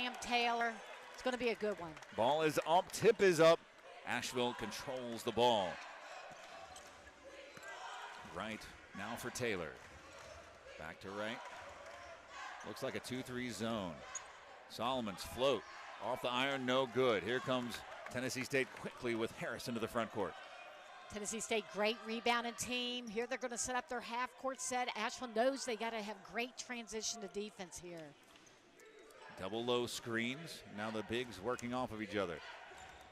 Cam Taylor. It's going to be a good one. Ball is up, tip is up. Asheville controls the ball. Right now for Taylor. Back to right. Looks like a 2-3 zone. Solomon's float off the iron, no good. Here comes Tennessee State quickly with Harris into the front court. Tennessee State, great rebounding team. Here they're going to set up their half-court set. Asheville knows they got to have great transition to defense here. Double low screens. Now the bigs working off of each other.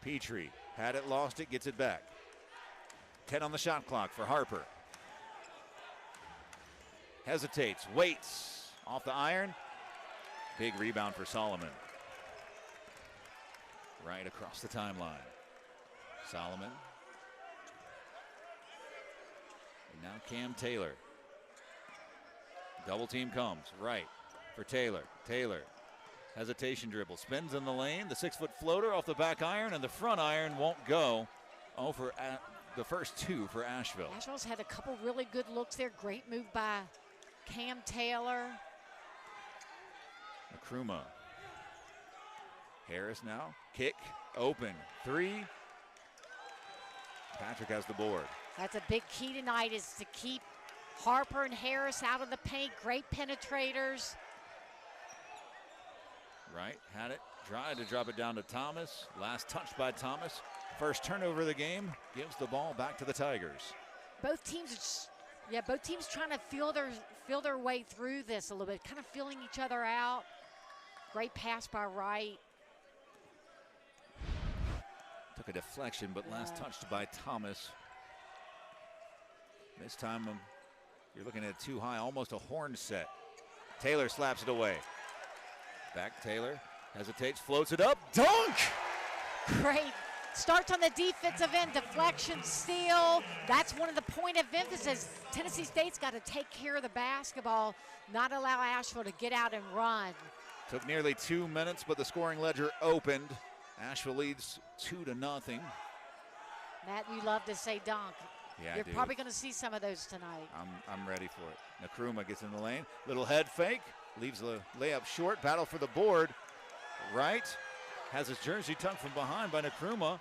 Petrie had it, lost it, gets it back. 10 on the shot clock for Harper. Hesitates, waits, off the iron. Big rebound for Solomon. Right across the timeline. Solomon. And now Cam Taylor. Double team comes, right for Taylor. Taylor, hesitation dribble, spins in the lane. The 6-foot floater off the back iron, and the front iron won't go. Oh, for the first two for Asheville. Asheville's had a couple really good looks there. Great move by Cam Taylor. Ncaa. Harris now. Kick. Open. Three. Patrick has the board. That's a big key tonight, is to keep Harper and Harris out of the paint. Great penetrators. Right. Had it. Tried to drop it down to Thomas. Last touch by Thomas. First turnover of the game. Gives the ball back to the Tigers. Both teams trying to feel their way through this a little bit, kind of feeling each other out. Great pass by Wright. Took a deflection, but last touched by Thomas. This time you're looking at too high, almost a horn set. Taylor slaps it away. Back Taylor, hesitates, floats it up, dunk! Great. Starts on the defensive end, deflection, steal. That's one of the point of emphasis. Tennessee State's got to take care of the basketball, not allow Asheville to get out and run. Took nearly 2 minutes, but the scoring ledger opened. Asheville leads 2-0. Matt, you love to say dunk. Yeah, You're probably going to see some of those tonight. I'm ready for it. Ncaa gets in the lane. Little head fake. Leaves the layup short. Battle for the board. Wright has his jersey tucked from behind by Ncaa.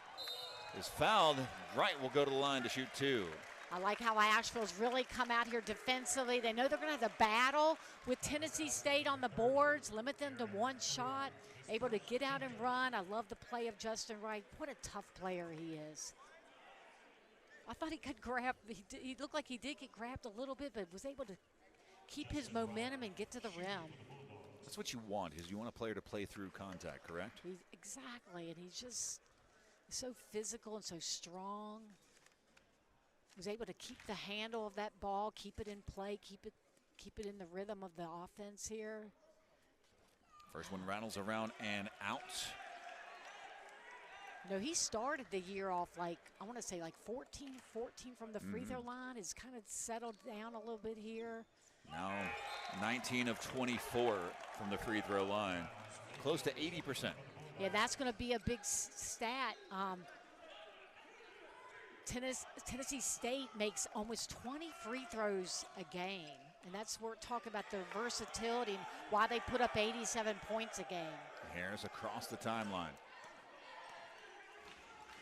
Is fouled. Wright will go to the line to shoot two. I like how Asheville's really come out here defensively. They know they're going to have to battle with Tennessee State on the boards, limit them to one shot, able to get out and run. I love the play of Justin Wright. What a tough player he is. I thought he could grab. He looked like he did get grabbed a little bit, but was able to keep his momentum and get to the rim. That's what you want, is you want a player to play through contact, correct? Exactly, and he's just so physical and so strong. Was able to keep the handle of that ball, keep it in play, keep it in the rhythm of the offense here. First one rattles around and out. No, he started the year off like, I want to say like 14 from the free throw line. Has kind of settled down a little bit here. Now 19 of 24 from the free throw line. Close to 80%. Yeah, that's going to be a big stat. Tennessee State makes almost 20 free throws a game. And that's where we're talking about their versatility and why they put up 87 points a game. Harris across the timeline.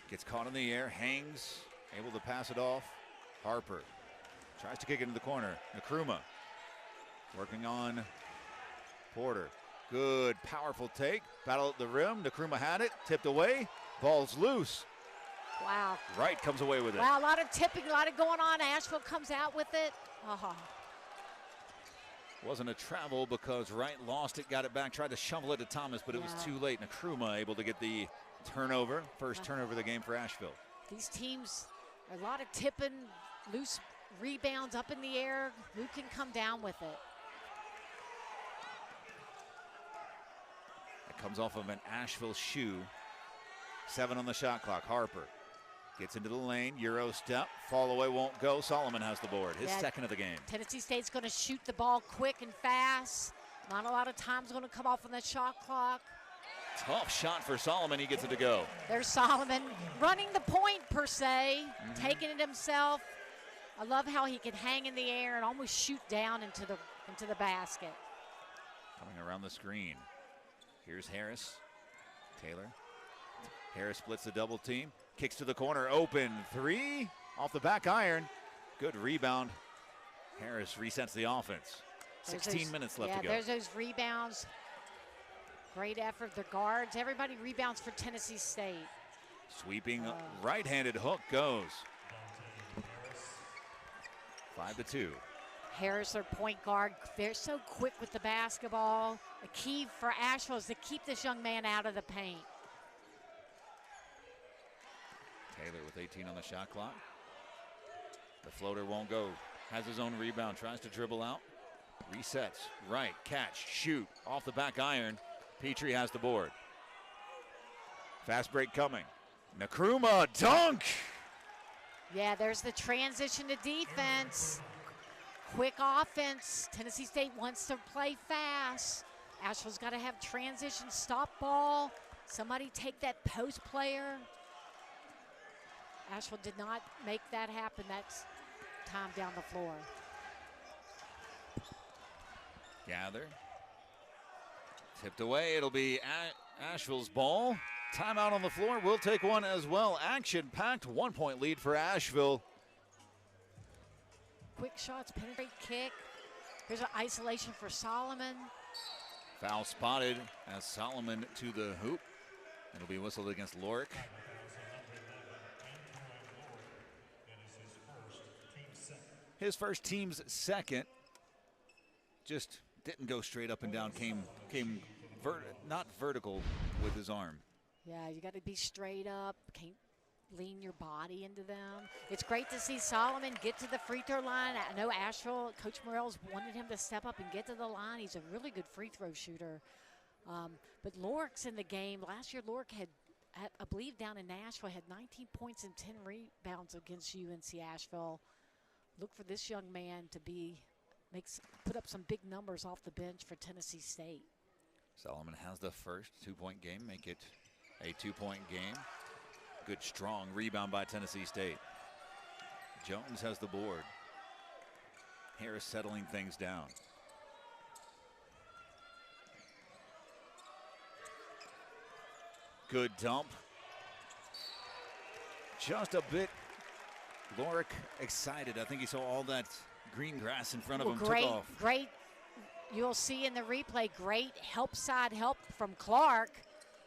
Gets caught in the air, hangs, able to pass it off. Harper tries to kick it into the corner. Ncaa working on Porter. Good, powerful take. Battle at the rim. Ncaa had it, tipped away. Ball's loose. Wow. Wright comes away with it. Wow, a lot of tipping, a lot of going on. Asheville comes out with it. Wasn't a travel because Wright lost it, got it back, tried to shovel it to Thomas, but it was too late. Ncaa able to get the turnover. First turnover of the game for Asheville. These teams, a lot of tipping, loose rebounds up in the air. Who can come down with it? It comes off of an Asheville shoe. 7 on the shot clock. Harper gets into the lane. Euro step. Fall away won't go. Solomon has the board. His second of the game. Tennessee State's going to shoot the ball quick and fast. Not a lot of time's going to come off on the shot clock. Tough shot for Solomon. He gets it to go. There's Solomon running the point, per se, taking it himself. I love how he can hang in the air and almost shoot down into the basket. Coming around the screen. Here's Harris. Taylor. Harris splits the double team. Kicks to the corner. Open three. Off the back iron. Good rebound. Harris resets the offense. 16 minutes left to go. There's those rebounds. Great effort. The guards. Everybody rebounds for Tennessee State. Sweeping right-handed hook goes. 5-2. Harris, their point guard. They're so quick with the basketball. The key for Asheville is to keep this young man out of the paint. Taylor with 18 on the shot clock. The floater won't go. Has his own rebound. Tries to dribble out. Resets. Right. Catch. Shoot. Off the back iron. Petrie has the board. Fast break coming. Ncaa. Dunk. Yeah, there's the transition to defense. Quick offense. Tennessee State wants to play fast. Asheville's got to have transition, stop ball. Somebody take that post player. Asheville did not make that happen that time down the floor. Gather. Tipped away. It'll be Asheville's ball. Timeout on the floor. We'll take one as well. Action-packed 1-point lead for Asheville. Quick shots, penetrate kick. Here's an isolation for Solomon. Foul spotted as Solomon to the hoop. It'll be whistled against Lorick. His first, team's second. Just didn't go straight up and down. Came not vertical with his arm. Yeah, you got to be straight up. Can't lean your body into them. It's great to see Solomon get to the free throw line. I know Asheville, Coach Morrell's wanted him to step up and get to the line. He's a really good free throw shooter. But Lorick's in the game. Last year, Lorick had, I believe down in Nashville, had 19 points and 10 rebounds against UNC Asheville. Look for this young man to put up some big numbers off the bench for Tennessee State. Solomon has the first 2-point game, make it a 2-point game. Good strong rebound by Tennessee State. Jones has the board. Harris settling things down. Good dump. Just a bit. Lorick excited. I think he saw all that green grass in front of him. Great, took off. Great. You'll see in the replay, great side help from Clark.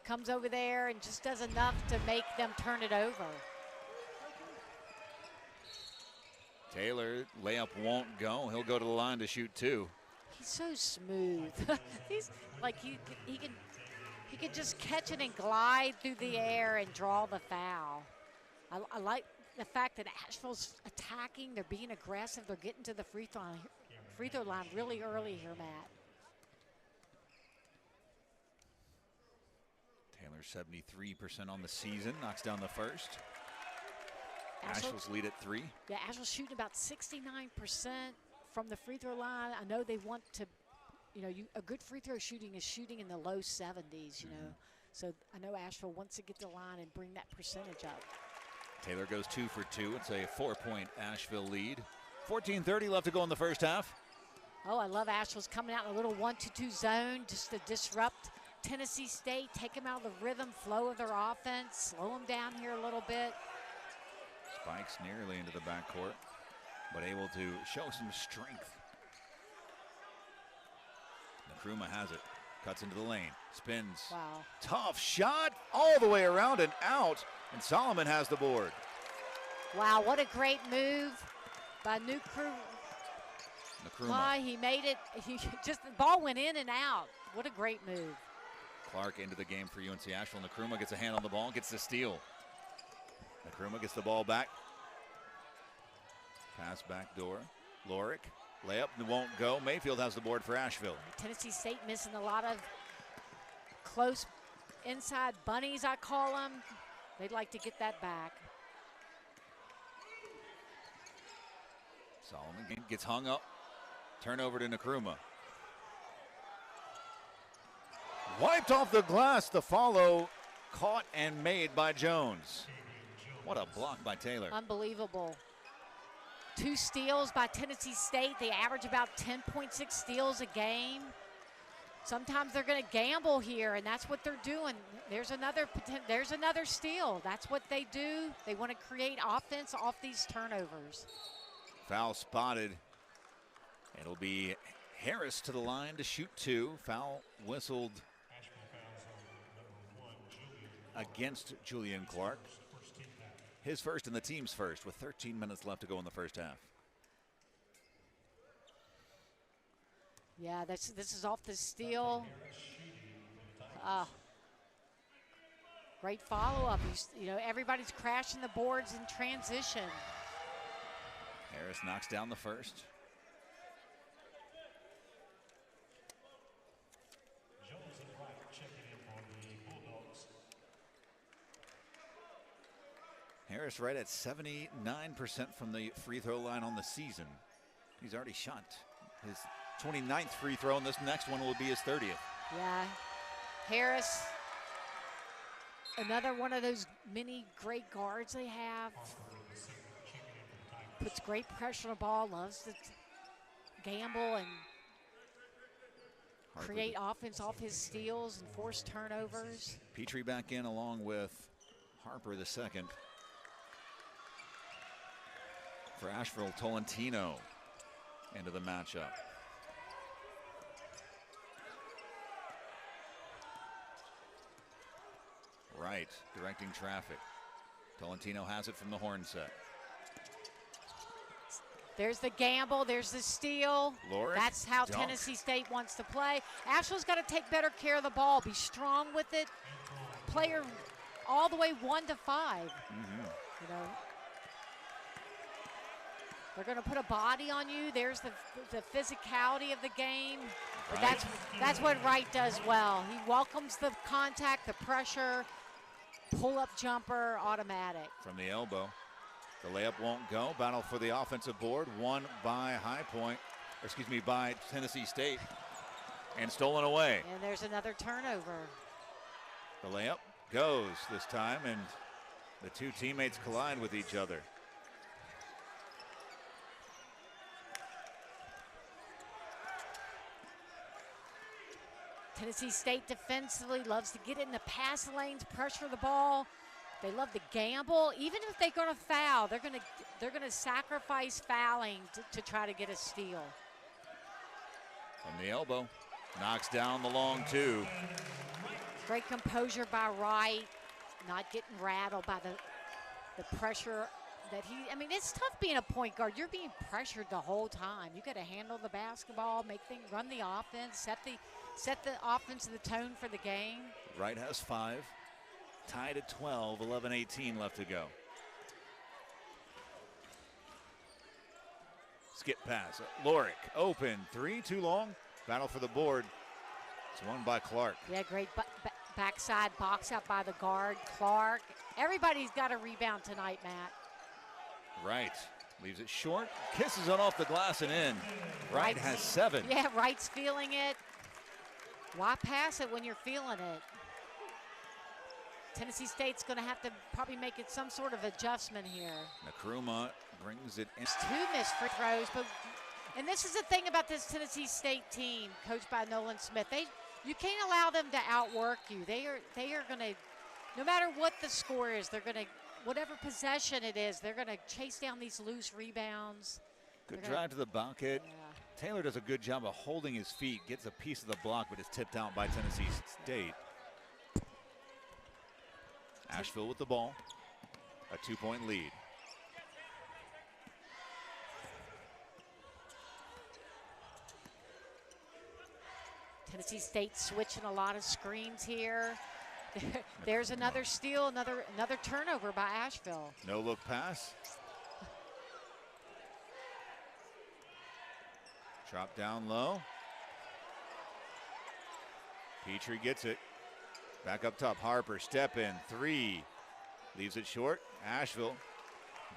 Comes over there and just does enough to make them turn it over. Taylor, layup won't go. He'll go to the line to shoot two. He's so smooth. He's like he could just catch it and glide through the air and draw the foul. I like the fact that Asheville's attacking. They're being aggressive. They're getting to the free throw line really early here, Matt. Taylor 73% on the season, knocks down the first. Asheville's lead at 3. Yeah, Asheville's shooting about 69% from the free throw line. I know they want to, a good free throw shooting is shooting in the low 70s, you know. So I know Asheville wants to get the line and bring that percentage up. Taylor goes 2 for 2. It's a 4-point Asheville lead. 14:30 left to go in the first half. Oh, I love Asheville's coming out in a little 1-2-2 zone just to disrupt Tennessee State, take them out of the rhythm, flow of their offense, slow them down here a little bit. Spikes nearly into the backcourt, but able to show some strength. Ncaa has it, cuts into the lane, spins. Wow. Tough shot all the way around and out, and Solomon has the board. Wow, what a great move by Ncaa. Why he made it, the ball went in and out. What a great move. Clark into the game for UNC Asheville. Ncaa gets a hand on the ball, gets the steal. Ncaa gets the ball back. Pass back door. Lorick, layup, won't go. Mayfield has the board for Asheville. Tennessee State missing a lot of close inside bunnies, I call them. They'd like to get that back. Solomon gets hung up. Turnover to Ncaa. Wiped off the glass. The follow caught and made by Jones. What a block by Taylor. Unbelievable. 2 steals by Tennessee State. They average about 10.6 steals a game. sometimes they're going to gamble here, and that's what they're doing. There's another steal. That's what they do. They want to create offense off these turnovers. Foul spotted. It'll be Harris to the line to shoot 2. Foul whistled against Julian Clark. His first and the team's first with 13 minutes left to go in the first half. Yeah, this is off the steal. Great follow-up. You know, everybody's crashing the boards in transition. Harris knocks down the first. Harris right at 79% from the free throw line on the season. He's already shot his 29th free throw, and this next one will be his 30th. Yeah, Harris, another one of those many great guards they have. Puts great pressure on the ball, loves to gamble and create offense off his steals and force turnovers. Petrie back in along with Harper the second. For Asheville, Tolentino into the matchup. Right, directing traffic. Tolentino has it from the horn set. There's the gamble, there's the steal. Lorick, that's how dunk. Tennessee State wants to play. Asheville's got to take better care of the ball, be strong with it. Player all the way 1 to 5. You know, they're going to put a body on you. There's the physicality of the game. But that's what Wright does well. He welcomes the contact, the pressure, pull-up jumper, automatic. From the elbow. The layup won't go. Battle for the offensive board. Won by by Tennessee State. And stolen away. And there's another turnover. The layup goes this time, and the two teammates collide with each other. Tennessee State defensively loves to get in the pass lanes, pressure the ball. They love to gamble. Even if they're going to foul, they're going to sacrifice fouling to try to get a steal. From the elbow, knocks down the long 2. Great composure by Wright, not getting rattled by the pressure that I mean, it's tough being a point guard. You're being pressured the whole time. You got to handle the basketball, run the offense, set the offense and the tone for the game. Wright has 5, tied at 12, 11-18 left to go. Skip pass, Lorick, open, 3, too long. Battle for the board. It's won by Clark. Yeah, great backside box out by the guard, Clark. Everybody's got a rebound tonight, Matt. Wright leaves it short, kisses it off the glass and in. Wright has 7. Yeah, Wright's feeling it. Why pass it when you're feeling it? Tennessee State's going to have to probably make it some sort of adjustment here. Ncaa brings it in. 2 missed free throws, and this is the thing about this Tennessee State team, coached by Nolan Smith. You can't allow them to outwork you. They are going to, no matter what the score is, they're going to, whatever possession it is, they're going to chase down these loose rebounds. Good drive to the bucket. Yeah. Taylor does a good job of holding his feet, gets a piece of the block, but is tipped out by Tennessee State. Asheville with the ball, a 2-point lead. Tennessee State switching a lot of screens here. There's another steal, another turnover by Asheville. No look pass. Drop down low. Petrie gets it. Back up top, Harper, step in, 3. Leaves it short. Asheville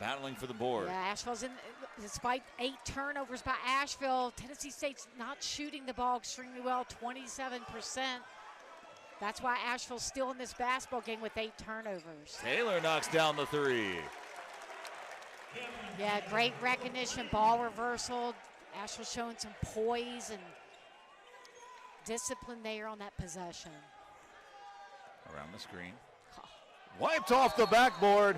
battling for the board. Yeah, Asheville's in, despite 8 turnovers by Asheville, Tennessee State's not shooting the ball extremely well, 27%. That's why Asheville's still in this basketball game with 8 turnovers. Taylor knocks down the 3. Yeah, great recognition, ball reversal. Asheville showing some poise and discipline there on that possession. Around the screen. Wiped off the backboard.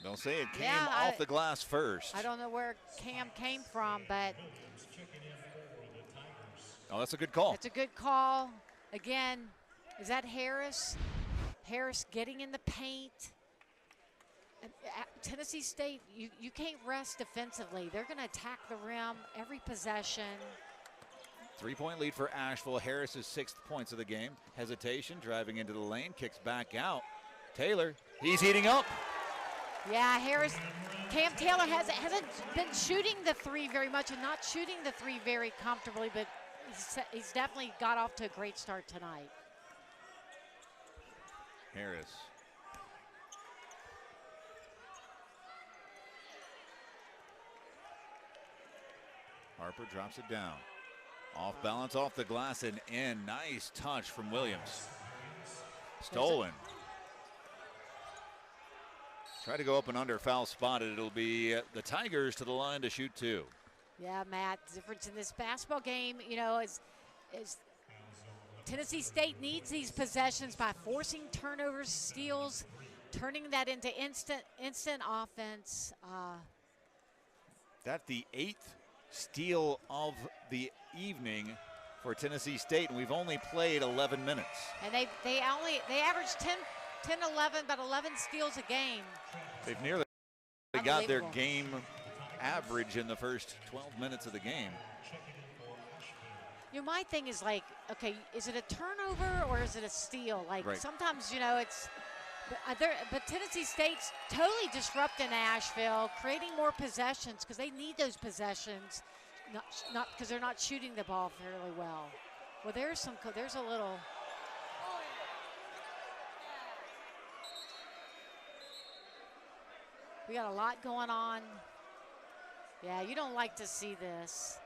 They'll say it came off the glass first. I don't know where Cam came from, but. Oh, that's a good call. That's a good call. Again, is that Harris? Harris getting in the paint. Tennessee State, you can't rest defensively. They're going to attack the rim every possession. 3-point lead for Asheville. Harris's 6th points of the game. Hesitation, driving into the lane, kicks back out. Taylor, he's heating up. Yeah, Harris, Cam Taylor hasn't been shooting the three very much and not shooting the three very comfortably, but he's definitely got off to a great start tonight. Harris. Harper drops it down. Off balance, off the glass and in. Nice touch from Williams. Stolen. Try to go up and under, foul spotted. It'll be the Tigers to the line to shoot 2. Yeah, Matt, the difference in this basketball game, you know, is Tennessee State needs these possessions by forcing turnovers, steals, turning that into instant offense. That's the 8th steal of the evening for Tennessee State, and we've only played 11 minutes. And they average 10, 11, about 11 steals a game. They've nearly got their game average in the first 12 minutes of the game. You know, my thing is like, okay, is it a turnover or is it a steal? Like sometimes, you know, it's, but Tennessee State's totally disrupting Asheville, creating more possessions because they need those possessions, not because they're not shooting the ball fairly well. Well, there's a little. We got a lot going on. Yeah, you don't like to see this.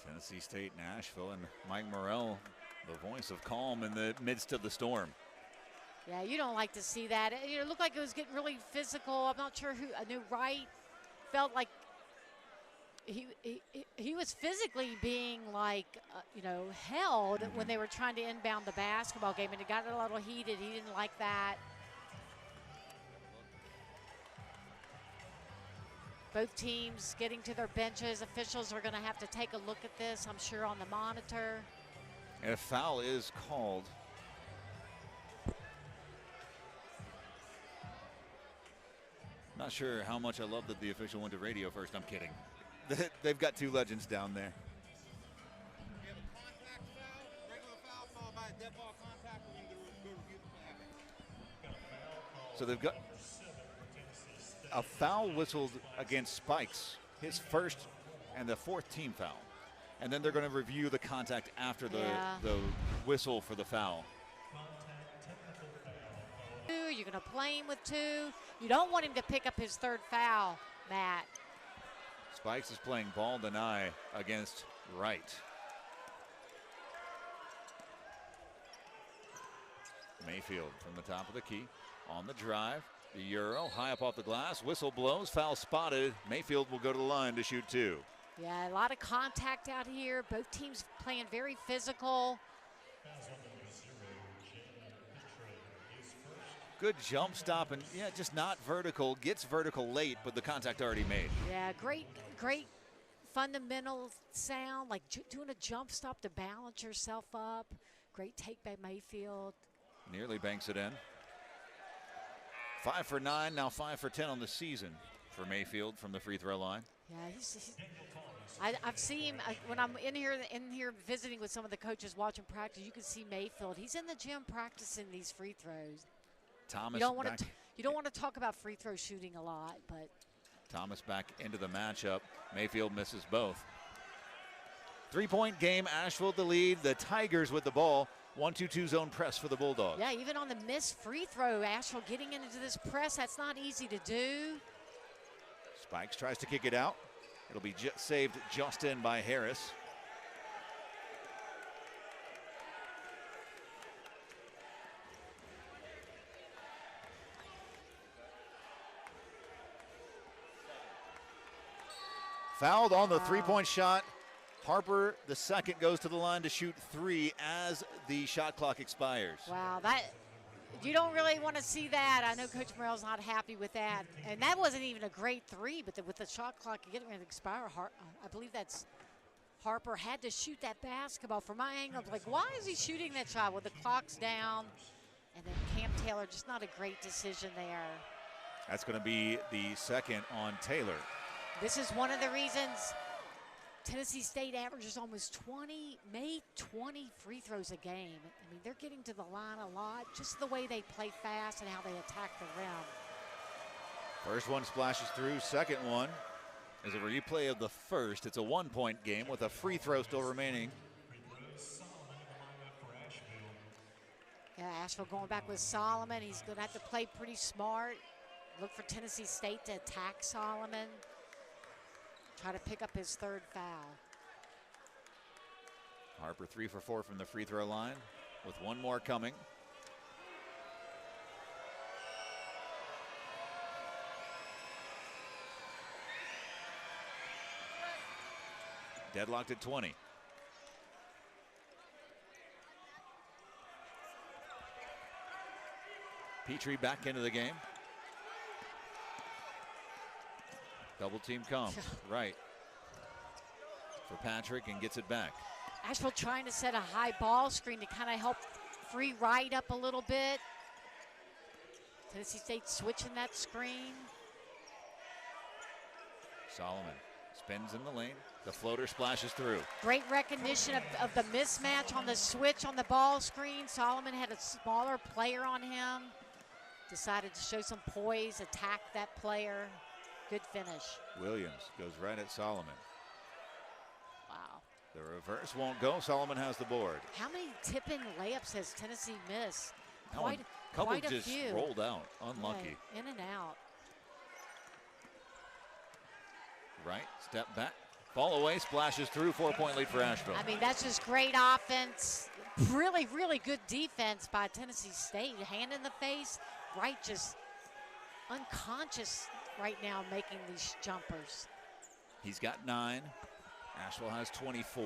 Tennessee State, Nashville, and Mike Morrell, the voice of calm in the midst of the storm. Yeah, you don't like to see that. It looked like it was getting really physical. I'm not sure who. I knew Wright felt like he was physically being like, you know, held when they were trying to inbound the basketball game, and it got a little heated. He didn't like that. Both teams getting to their benches. Officials are going to have to take a look at this, I'm sure, on the monitor. And a foul is called. Not sure how much I love that the official went to radio first. I'm kidding. They've got 2 legends down there. We have a contact foul, regular foul, followed by a dead ball contact. We're going to go review the flag. So they've got a foul whistled against Spikes, his first and the 4th team foul. And then they're going to review the contact after the whistle for the foul. You're going to play him with 2. You don't want him to pick up his 3rd foul, Matt. Spikes is playing ball deny against Wright. Mayfield from the top of the key on the drive. The Euro high up off the glass. Whistle blows. Foul spotted. Mayfield will go to the line to shoot 2. Yeah, a lot of contact out here. Both teams playing very physical. Good jump stop and just not vertical. Gets vertical late, but the contact already made. Yeah, great fundamental sound, like doing a jump stop to balance yourself up. Great take by Mayfield. Nearly banks it in. 5 for 9, now 5 for 10 on the season for Mayfield from the free throw line. Yeah, I've seen him when I'm in here visiting with some of the coaches watching practice. You can see Mayfield. He's in the gym practicing these free throws. Thomas you don't want to talk about free throw shooting a lot, but Thomas back into the matchup. Mayfield misses both. 3-point game. Asheville the lead. The Tigers with the ball. 1-2-2 zone press for the Bulldogs. Yeah, even on the missed free throw, Asheville getting into this press, that's not easy to do. Spikes tries to kick it out. It'll be saved just in by Harris. Fouled on the three-point shot. Harper, the second, goes to the line to shoot 3 as the shot clock expires. Wow, you don't really want to see that. I know Coach Morrell's not happy with that. And that wasn't even a great 3, but with the shot clock getting ready to expire, I believe that's Harper had to shoot that basketball. From my angle, like, why is he shooting that shot? Well, the clock's down. And then Cam Taylor, just not a great decision there. That's going to be the second on Taylor. This is one of the reasons Tennessee State averages almost 20 free throws a game. I mean, they're getting to the line a lot, just the way they play fast and how they attack the rim. First one splashes through. Second one is a replay of the first. It's a 1-point game with a free throw still remaining. Yeah, Asheville going back with Solomon. He's going to have to play pretty smart. Look for Tennessee State to attack Solomon. Try to pick up his 3rd foul. Harper 3 for 4 from the free throw line with one more coming. Deadlocked at 20. Petrie back into the game. Double team comes right for Patrick and gets it back. Asheville trying to set a high ball screen to kind of help free Wright up a little bit. Tennessee State switching that screen. Solomon spins in the lane. The floater splashes through. Great recognition of the mismatch on the switch on the ball screen. Solomon had a smaller player on him. Decided to show some poise, attack that player. Good finish. Williams goes right at Solomon. Wow. The reverse won't go. Solomon has the board. How many tip-in layups has Tennessee missed? Couple quite a just few. Rolled out. Unlucky. Yeah, in and out. Right, step back. Ball away, splashes through. 4-point lead for Asheville. I mean, that's just great offense. Really, really good defense by Tennessee State. Hand in the face. Wright just unconscious right now making these jumpers. He's got 9. Asheville has 24.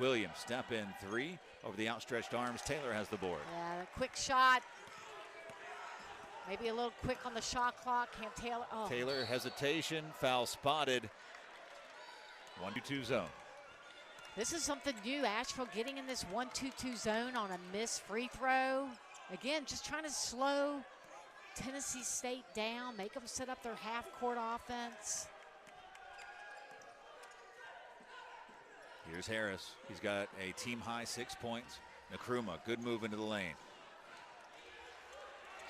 Williams step in 3 over the outstretched arms. Taylor has the board. Yeah, a quick shot. Maybe a little quick on the shot clock. Cam Taylor. Oh. Taylor hesitation, foul spotted. 1-2 zone. This is something new. Asheville getting in this 1-2-2 zone on a missed free throw. Again, just trying to slow Tennessee State down, make them set up their half-court offense. Here's Harris. He's got a team-high 6 points. Ncaa, good move into the lane.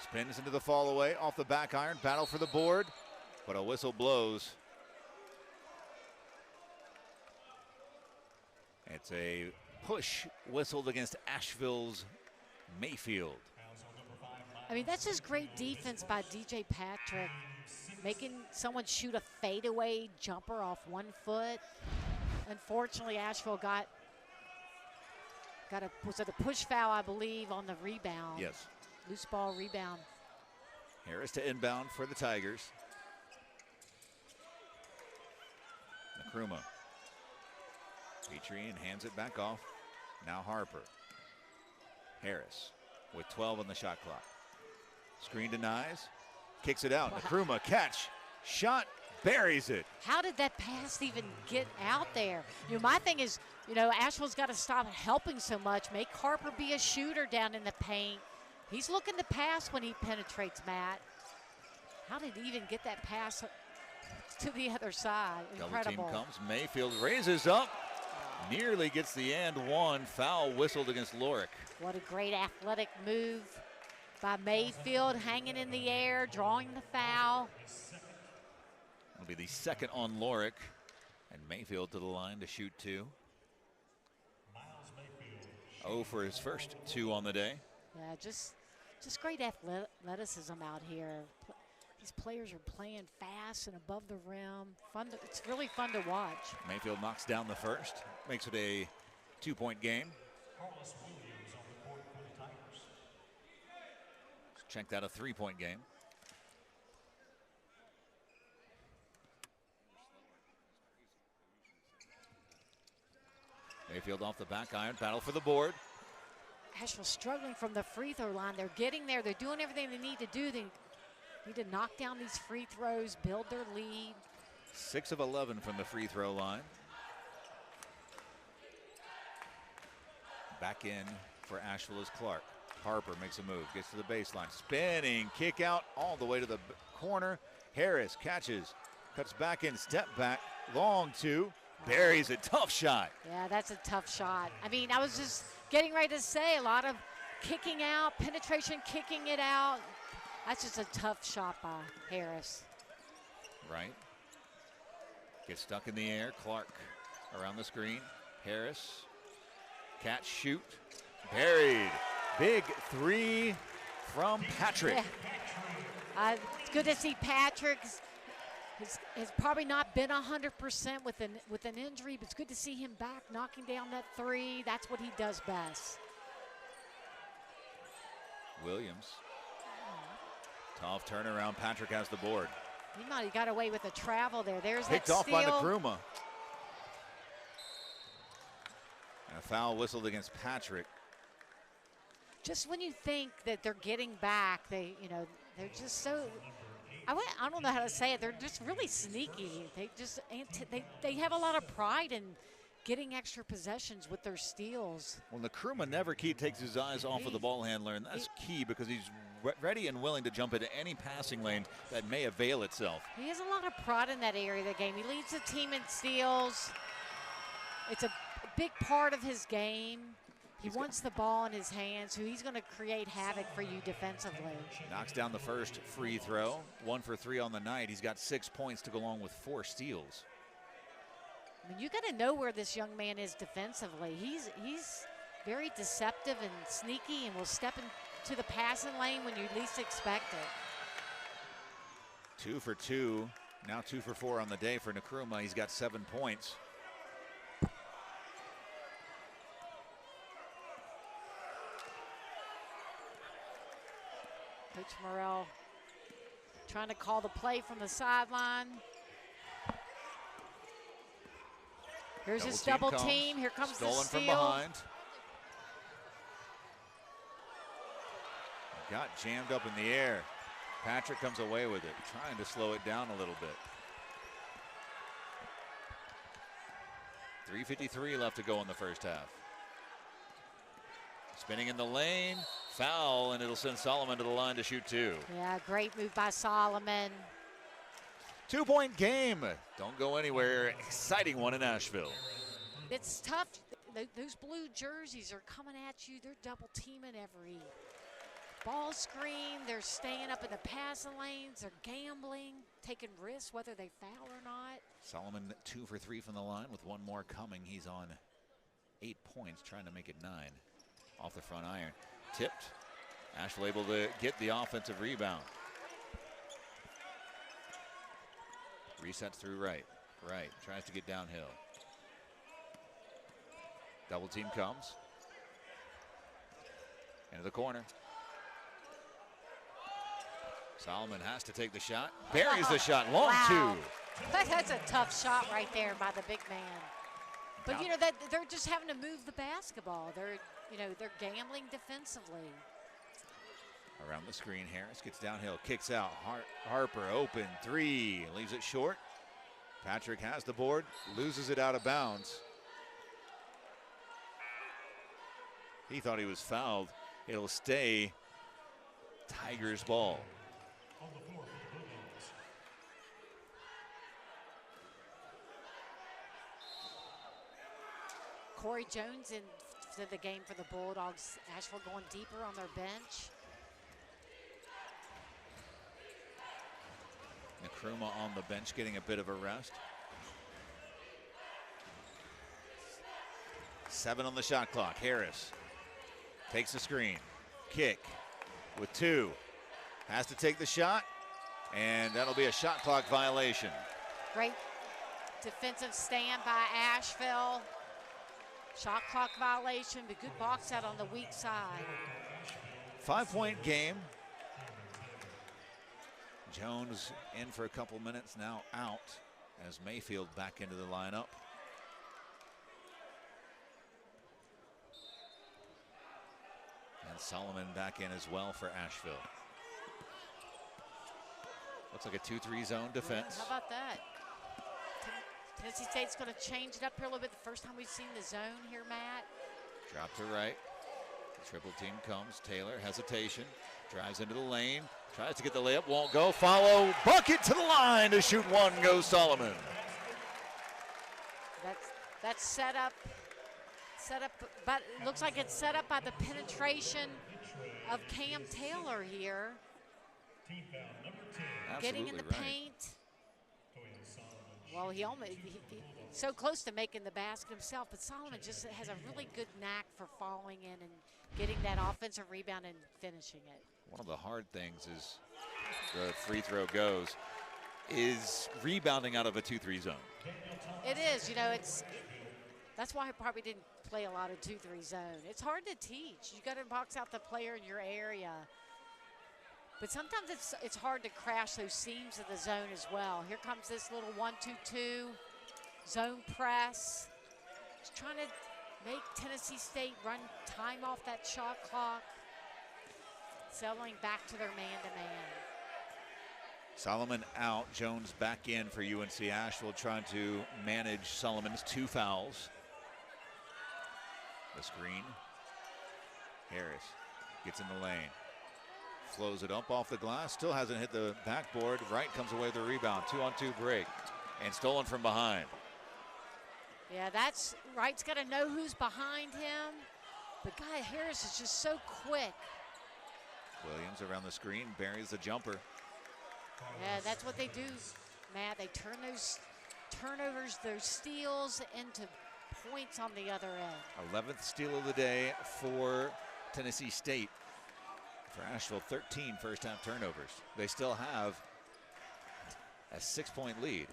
Spins into the fall away, off the back iron, battle for the board, but a whistle blows. It's a push whistled against Asheville's Mayfield. I mean, that's just great defense by DJ Patrick, making someone shoot a fadeaway jumper off 1 foot. Unfortunately, Asheville got was it a push foul, I believe, on the rebound? Yes. Loose ball rebound. Harris to inbound for the Tigers. Ncaa. Petrie and hands it back off. Now Harper. Harris with 12 on the shot clock. Screen denies. Kicks it out. Wow. Ncaa catch. Shot. Buries it. How did that pass even get out there? You know, my thing is, you know, Asheville's got to stop helping so much. Make Harper be a shooter down in the paint. He's looking to pass when he penetrates, Matt. How did he even get that pass to the other side? Incredible. Double team comes. Mayfield raises up. Nearly gets the and one. Foul whistled against Lorick. What a great athletic move by Mayfield, hanging in the air, drawing the foul. It'll be the second on Lorick. And Mayfield to the line to shoot 2. 0 for his first 2 on the day. Yeah, just great athleticism out here. These players are playing fast and above the rim. It's really fun to watch. Mayfield knocks down the first, makes it a 2-point game. Check that, a 3-point game. Mayfield off the back iron, battle for the board. Asheville struggling from the free throw line. They're getting there. They're doing everything they need to do. They need to knock down these free throws, build their lead. 6 of 11 from the free throw line. Back in for Asheville is Clark. Harper makes a move, gets to the baseline. Spinning, kick out all the way to the corner. Harris catches, cuts back in, step back, long two. Buries a tough shot. Yeah, that's a tough shot. I mean, I was just getting ready to say a lot of kicking out, penetration, kicking it out. That's just a tough shot by Harris. Right. Gets stuck in the air. Clark around the screen. Harris. Catch, shoot. Buried. Big three from Patrick. Yeah. It's good to see Patrick. Has probably not been 100% with an injury, but it's good to see him back knocking down that three. That's what he does best. Williams. Tough turnaround. Patrick has the board. He might have got away with a travel there. There's Picked that off steal. by Ncaa. And a foul whistled against Patrick. Just when you think that they're getting back, they're just so. I don't know how to say it. They're just really sneaky. They have a lot of pride in getting extra possessions with their steals. Well, Ncaa never takes his eyes off of the ball handler, and that's key because he's ready and willing to jump into any passing lane that may avail itself. He has a lot of pride in that area of the game. He leads the team in steals. It's a big part of his game. He wants the ball in his hands, so he's going to create havoc for you defensively. Knocks down the first free throw. 1 for 3 on the night. He's got 6 points to go along with 4 steals. I mean, you got to know where this young man is defensively. He's very deceptive and sneaky and will step into the passing lane when you least expect it. 2 for 2. Now 2 for 4 on the day for Ncaa. He's got 7 points. Coach Morrell trying to call the play from the sideline. Here's his double team. Here comes the steal. Stolen from behind. Got jammed up in the air. Patrick comes away with it, trying to slow it down a little bit. 3:53 left to go in the first half. Spinning in the lane, foul, and it'll send Solomon to the line to shoot 2. Yeah, great move by Solomon. 2-point game. Don't go anywhere. Exciting one in Asheville. It's tough. Those blue jerseys are coming at you. They're double teaming every ball screen. They're staying up in the passing lanes. They're gambling, taking risks whether they foul or not. Solomon 2 for 3 from the line with 1 more coming. He's on 8 points, trying to make it 9. Off the front iron. Tipped. Asheville able to get the offensive rebound. Resets through right. Right. Tries to get downhill. Double team comes. Into the corner. Solomon has to take the shot. Buries the shot. Long Wow. 2. That's a tough shot right there by the big man. But you know that they're just having to move the basketball. They're gambling defensively. Around the screen, Harris gets downhill, kicks out. Harper open 3, leaves it short. Patrick has the board, loses it out of bounds. He thought he was fouled. It'll stay Tigers ball. Corey Jones into the game for the Bulldogs. Asheville going deeper on their bench. Ncaa on the bench getting a bit of a rest. 7 on the shot clock. Harris takes the screen. Kick with 2. Has to take the shot, and that'll be a shot clock violation. Great defensive stand by Asheville. Shot clock violation, but good box out on the weak side. 5-point game. Jones in for a couple minutes, now out as Mayfield back into the lineup. And Solomon back in as well for Asheville. Looks like a 2-3 zone defense. How about that? Tennessee State's going to change it up here a little bit. The first time we've seen the zone here, Matt. Drop to right. The triple team comes. Taylor, hesitation. Drives into the lane. Tries to get the layup. Won't go. Follow. Bucket to the line to shoot one. Goes Solomon. That's set up, but it looks like it's set up by the penetration of Cam Taylor here. Getting in the paint. Well, he so close to making the basket himself, but Solomon just has a really good knack for falling in and getting that offensive rebound and finishing it. One of the hard things is the free throw goes is rebounding out of a 2-3 zone. It is, you know, that's why I probably didn't play a lot of 2-3 zone. It's hard to teach. You got to box out the player in your area. But sometimes it's hard to crash those seams of the zone as well. Here comes this little 1-2-2 zone press. Just trying to make Tennessee State run time off that shot clock. Settling back to their man-to-man. Solomon out, Jones back in for UNC Asheville, trying to manage Solomon's 2 fouls. The screen. Harris gets in the lane. Flows it up off the glass, still hasn't hit the backboard. Wright comes away with the rebound, 2-on-2 break, and stolen from behind. Yeah, that's Wright's got to know who's behind him. But guy Harris is just so quick. Williams around the screen, buries the jumper. Yeah, that's what they do, Matt. They turn those turnovers, those steals into points on the other end. 11th steal of the day for Tennessee State. For Asheville, 13 first-half turnovers. They still have a 6-point lead.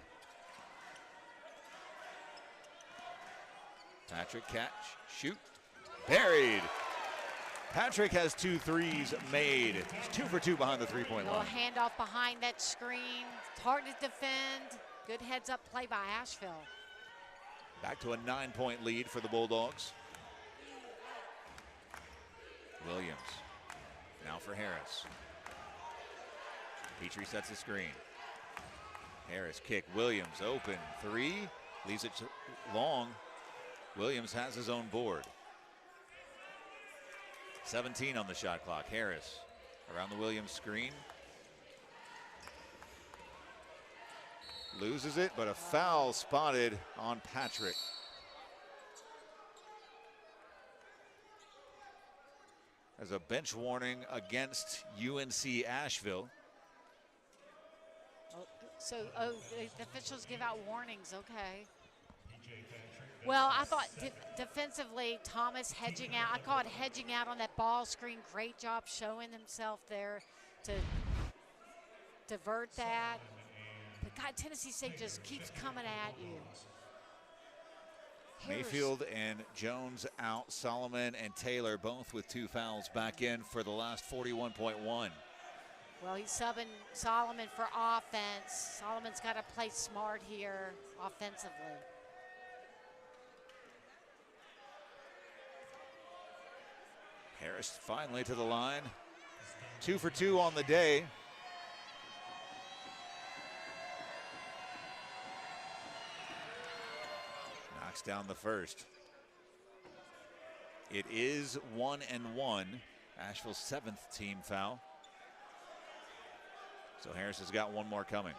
Patrick catch, shoot, buried. Patrick has 2 threes made. He's 2 for 2 behind the 3-point line. Little handoff behind that screen. It's hard to defend. Good heads-up play by Asheville. Back to a 9-point lead for the Bulldogs. Williams. Now for Harris. Petrie sets the screen. Harris kick. Williams open 3. Leaves it long. Williams has his own board. 17 on the shot clock. Harris around the Williams screen. Loses it, but a foul spotted on Patrick. There's a bench warning against UNC Asheville. Oh, the officials give out warnings, okay. Well, I thought defensively, Thomas hedging out. I call it hedging out on that ball screen. Great job showing himself there to divert that. But God, Tennessee State just keeps coming at you. Mayfield and Jones out. Solomon and Taylor both with 2 fouls back in for the last 41.1. Well, he's subbing Solomon for offense. Solomon's got to play smart here offensively. Harris finally to the line. 2 for 2 on the day. Knocks down the first. It is 1-1. Asheville's 7th team foul. So Harris has got 1 more coming.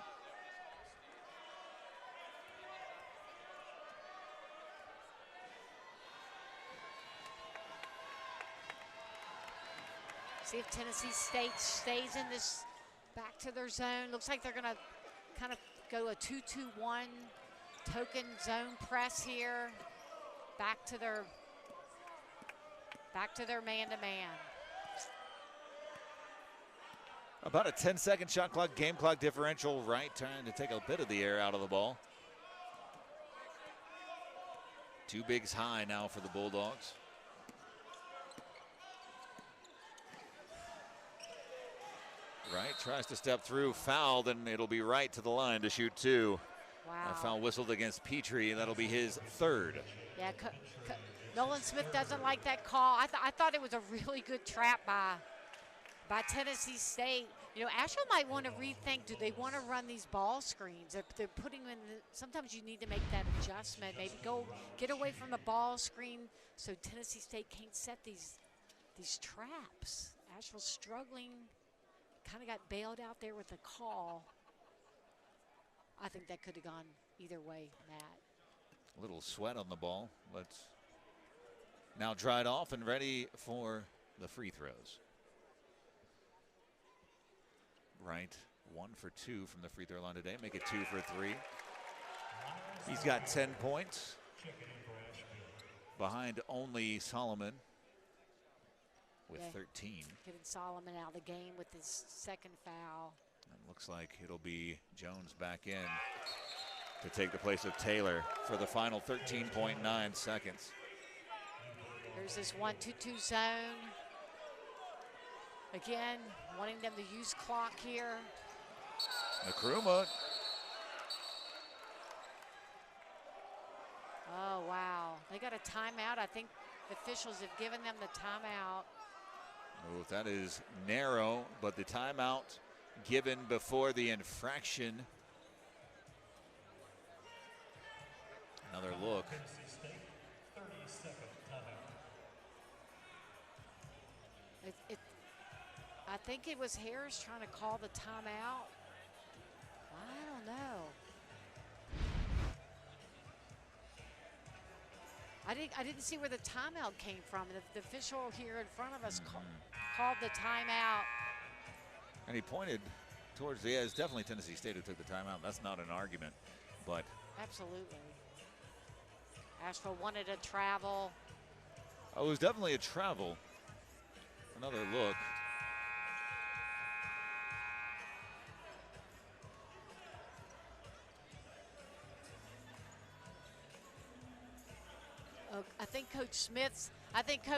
See if Tennessee State stays in this back to their zone. Looks like they're going to kind of go a 2-2-1 token zone press here. Back to their man-to-man. About a 10-second shot clock, game clock differential. Wright trying to take a bit of the air out of the ball. 2 bigs high now for the Bulldogs. Wright tries to step through, fouled, and it'll be Wright to the line to shoot 2. Wow. A foul whistled against Petrie, and that'll be his 3rd. Yeah, Nolan Smith doesn't like that call. I thought it was a really good trap by Tennessee State. You know, Asheville might want to rethink, do they want to run these ball screens? They're putting them in sometimes you need to make that adjustment. Maybe go get away from the ball screen so Tennessee State can't set these traps. Asheville's struggling, kind of got bailed out there with the call. I think that could have gone either way, Matt. A little sweat on the ball, but now dried off and ready for the free throws. Wright 1 for 2 from the free throw line today. Make it 2 for 3. He's got 10 points. Behind only Solomon with 13. Getting Solomon out of the game with his second foul. And looks like it'll be Jones back in to take the place of Taylor for the final 13.9 seconds. There's this 1-2-2 zone. Again, wanting them to use clock here. Ncaa. Oh, wow. They got a timeout. I think the officials have given them the timeout. Oh, that is narrow, but the timeout given before the infraction. Another look. I think it was Harris trying to call the timeout. I don't know. I didn't see where the timeout came from. The official here in front of us called the timeout. And he pointed towards the edge. Definitely Tennessee State who took the timeout. That's not an argument, but. Absolutely. Asheville wanted a travel. Oh, it was definitely a travel. Another look. I think Coach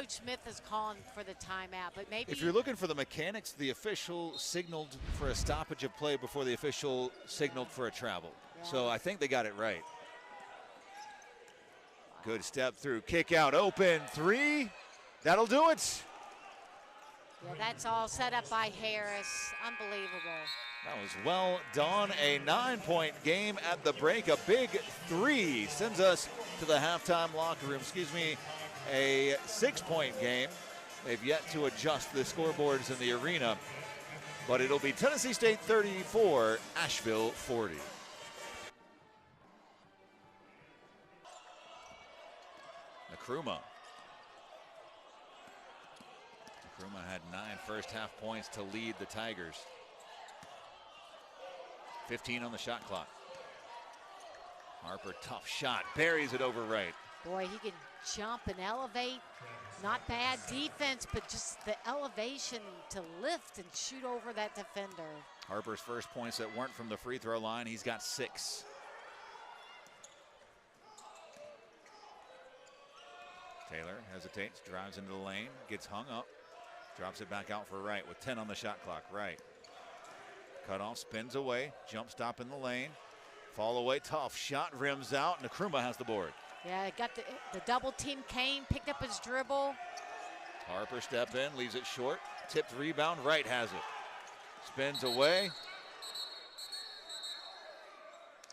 Smith is calling for the timeout, but maybe if you're looking for the mechanics, the official signaled for a stoppage of play before the official signaled for a travel. Yeah. So I think they got it right. Good step through, kick out, open, 3. That'll do it. Yeah, that's all set up by Harris. Unbelievable. That was well done. A 9-point game at the break. A big 3 sends us to the halftime locker room. A 6-point game. They've yet to adjust the scoreboards in the arena, but it'll be Tennessee State 34, Asheville 40. Ncaa had 9 first-half points to lead the Tigers. 15 on the shot clock. Harper, tough shot, buries it over Wright. Boy, he can jump and elevate. Not bad defense, but just the elevation to lift and shoot over that defender. Harper's first points that weren't from the free throw line. He's got 6. Taylor hesitates, drives into the lane, gets hung up, drops it back out for Wright with 10 on the shot clock. Wright. Cut off, spins away, jump stop in the lane. Fall away, tough shot, rims out. Ncaa has the board. Yeah, got the double team came, picked up his dribble. Harper step in, leaves it short. Tipped rebound, Wright has it. Spins away.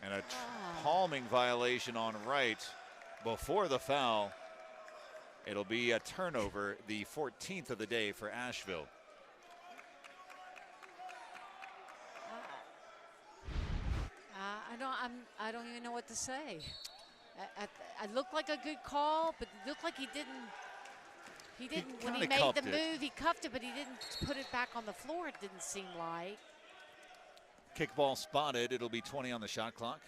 And a palming violation on Wright before the foul. It'll be a turnover, the 14th of the day for Asheville. I don't even know what to say. I looked like a good call, but it looked like he didn't when he made the move, he cuffed it, but he didn't put it back on the floor, it didn't seem like. Kickball spotted. It'll be 20 on the shot clock.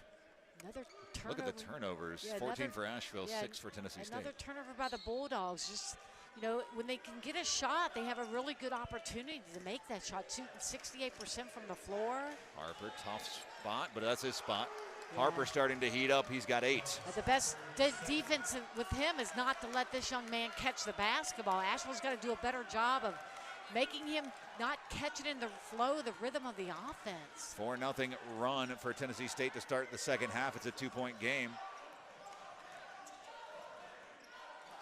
Another turnover. Look at the turnovers. Yeah, 14 for Asheville, 6 for Tennessee State. Another turnover by the Bulldogs. Just, you know, when they can get a shot, they have a really good opportunity to make that shot. Shooting 68% from the floor. Harper, tough spot, but that's his spot. Yeah. Harper starting to heat up. He's got 8. But the best defense with him is not to let this young man catch the basketball. Asheville's got to do a better job of making him not catch it in the flow, the rhythm of the offense. 4-0 run for Tennessee State to start the second half. It's a 2-point game.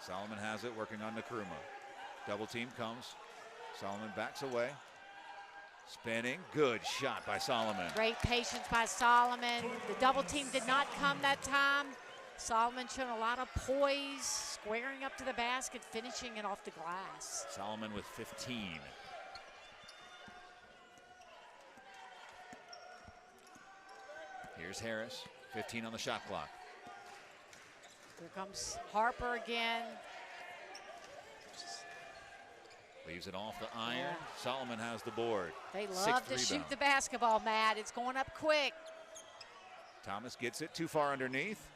Solomon has it, working on Nkrumah. Double team comes. Solomon backs away. Spinning, good shot by Solomon. Great patience by Solomon. The double team did not come that time. Solomon showing a lot of poise, squaring up to the basket, finishing it off the glass. Solomon with 15. Here's Harris, 15 on the shot clock. Here comes Harper again. Leaves it off the iron. Yeah. Solomon has the board. They love to shoot the basketball, Matt. It's going up quick. Thomas gets it too far underneath.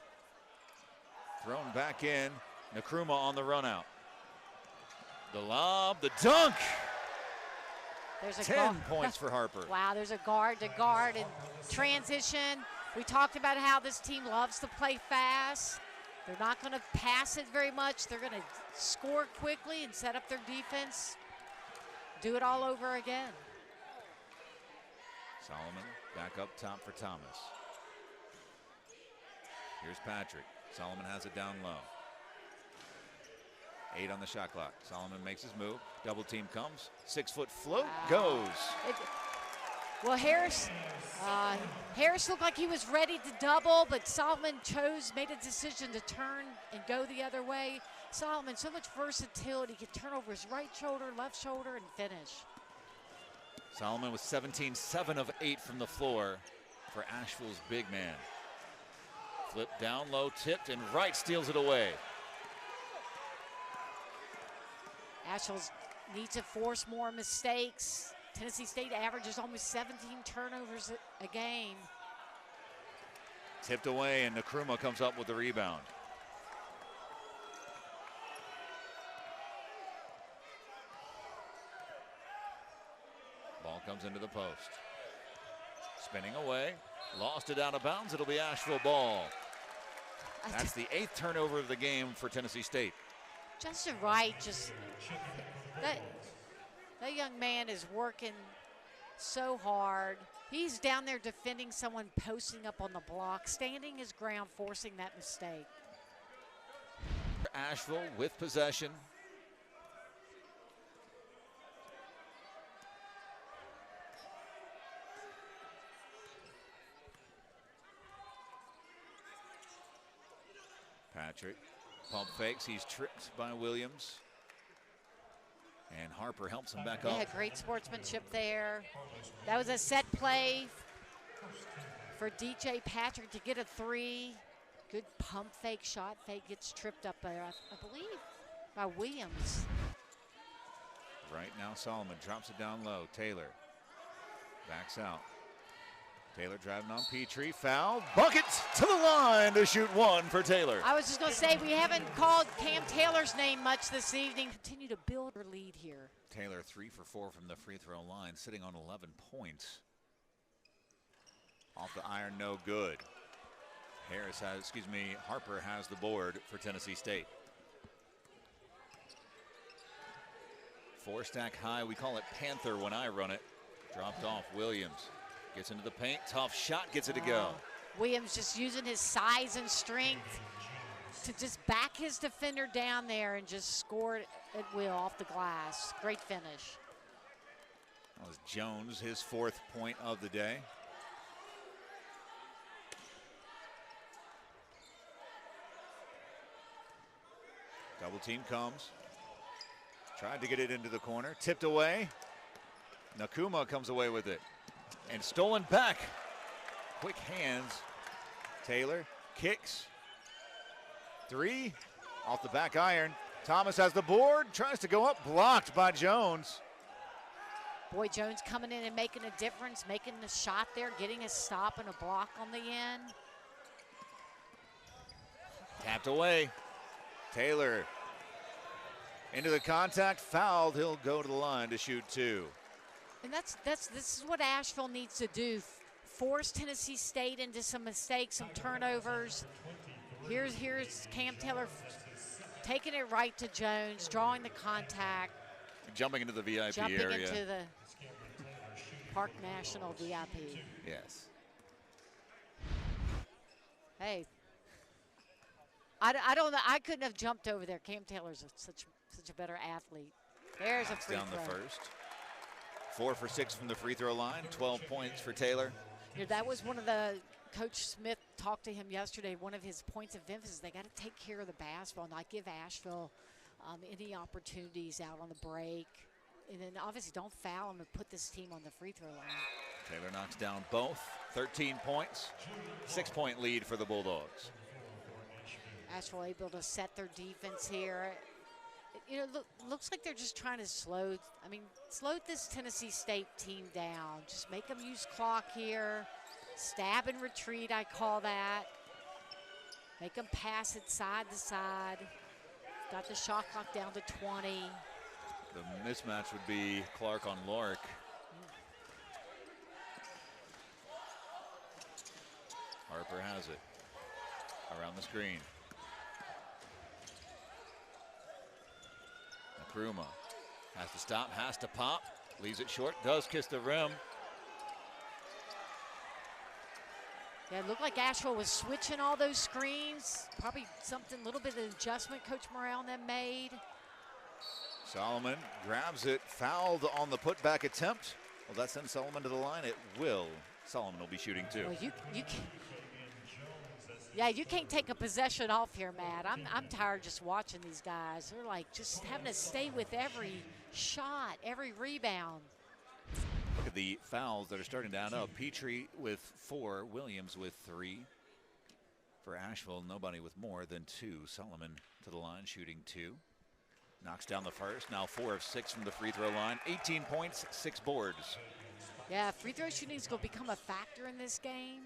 Thrown back in. Nkrumah on the run out. The lob, the dunk. There's a 10 points for Harper. Wow, there's a guard to guard and transition. We talked about how this team loves to play fast. They're not going to pass it very much. They're going to score quickly and set up their defense. Do it all over again. Solomon back up top for Thomas. Here's Patrick. Solomon has it down low. 8 on the shot clock. Solomon makes his move. Double team comes. 6-foot float goes. Well, Harris looked like he was ready to double, but Solomon made a decision to turn and go the other way. Solomon, so much versatility. He can turn over his right shoulder, left shoulder, and finish. Solomon with 17, 7 of 8 from the floor for Asheville's big man. Flip down low, tipped, and right steals it away. Asheville needs to force more mistakes. Tennessee State averages almost 17 turnovers a game. Tipped away, and Nkrumah comes up with the rebound. Ball comes into the post. Spinning away, lost it out of bounds. It'll be Asheville ball. That's the 8th turnover of the game for Tennessee State. Justin Wright, that young man is working so hard. He's down there defending someone posting up on the block, standing his ground, forcing that mistake. Asheville with possession. Patrick pump fakes. He's tricked by Williams. And Harper helps him back up. Yeah, great sportsmanship there. That was a set play for DJ Patrick to get a 3. Good pump fake, shot fake, gets tripped up there, I believe, by Williams. Right now, Solomon drops it down low. Taylor backs out. Taylor driving on Petrie, foul, bucket to the line to shoot 1 for Taylor. I was just going to say, we haven't called Cam Taylor's name much this evening. Continue to build our lead here. Taylor 3 for 4 from the free throw line, sitting on 11 points. Off the iron, no good. Harper has the board for Tennessee State. 4-stack high, we call it Panther when I run it. Dropped off, Williams. Gets into the paint, tough shot, gets it to go. Williams just using his size and strength to just back his defender down there and just score it at will off the glass. Great finish. That was Jones, his 4th point of the day. Double team comes. Tried to get it into the corner, tipped away. Nkrumah comes away with it. And stolen back. Quick hands. Taylor kicks. 3 off the back iron. Thomas has the board, tries to go up, blocked by Jones. Boy, Jones coming in and making a difference, making the shot there, getting a stop and a block on the end. Tapped away. Taylor into the contact, fouled. He'll go to the line to shoot 2. And this is what Asheville needs to do. Force Tennessee State into some mistakes, some turnovers. Here's Cam Taylor taking it right to Jones, drawing the contact. Jumping into the VIP area. Jumping into the Park National VIP. Yes. Hey, I don't know. I couldn't have jumped over there. Cam Taylor's such a better athlete. There's a free down throw. the first. 4 for 6 from the free throw line. 12 points for Taylor. You know, that was one of the Coach Smith talked to him yesterday. One of his points of emphasis: they got to take care of the basketball, not give Asheville any opportunities out on the break, and then obviously don't foul them and put this team on the free throw line. Taylor knocks down both. 13 points. 6-point lead for the Bulldogs. Asheville able to set their defense here. You know, looks like they're just trying to slow this Tennessee State team down. Just make them use clock here. Stab and retreat, I call that. Make them pass it side to side. Got the shot clock down to 20. The mismatch would be Clark on Lork. Harper has it around the screen. Nkrumah has to stop, has to pop, leaves it short, does kiss the rim. Yeah, it looked like Asheville was switching all those screens. Probably something, a little bit of adjustment Coach Morrell and them made. Solomon grabs it, fouled on the putback attempt. Well, that sends Solomon to the line. It will. Solomon will be shooting too. Well, you can, yeah, you can't take a possession off here, Matt. I'm tired just watching these guys. They're like just having to stay with every shot, every rebound. Look at the fouls that are starting to add up. Petrie with 4, Williams with 3. For Asheville, nobody with more than 2. Solomon to the line, shooting 2. Knocks down the first. Now 4 of 6 from the free throw line. 18 points, 6 boards. Yeah, free throw shooting is going to become a factor in this game.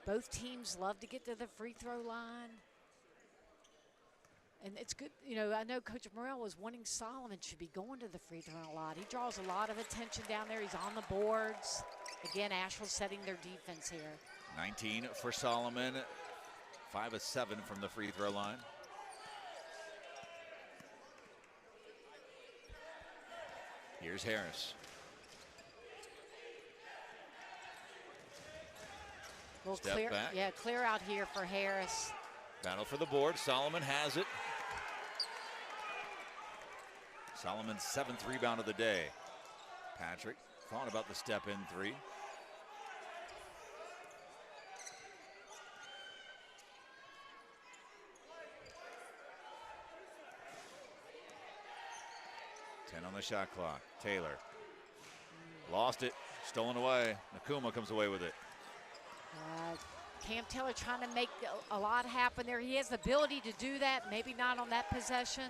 Both teams love to get to the free throw line. And it's good, you know, I know Coach Morrell was wanting Solomon should be going to the free throw a lot. He draws a lot of attention down there. He's on the boards. Again, Asheville setting their defense here. 19 for Solomon. 5 of 7 from the free throw line. Here's Harris. Step Clear, back. yeah, clear out here for Harris. Battle for the board. Solomon has it. Solomon's 7th rebound of the day. Patrick thought about the step in 3. On the shot clock. Taylor lost it, stolen away. Ncaa comes away with it. Cam Taylor trying to make a lot happen there. He has the ability to do that, maybe not on that possession.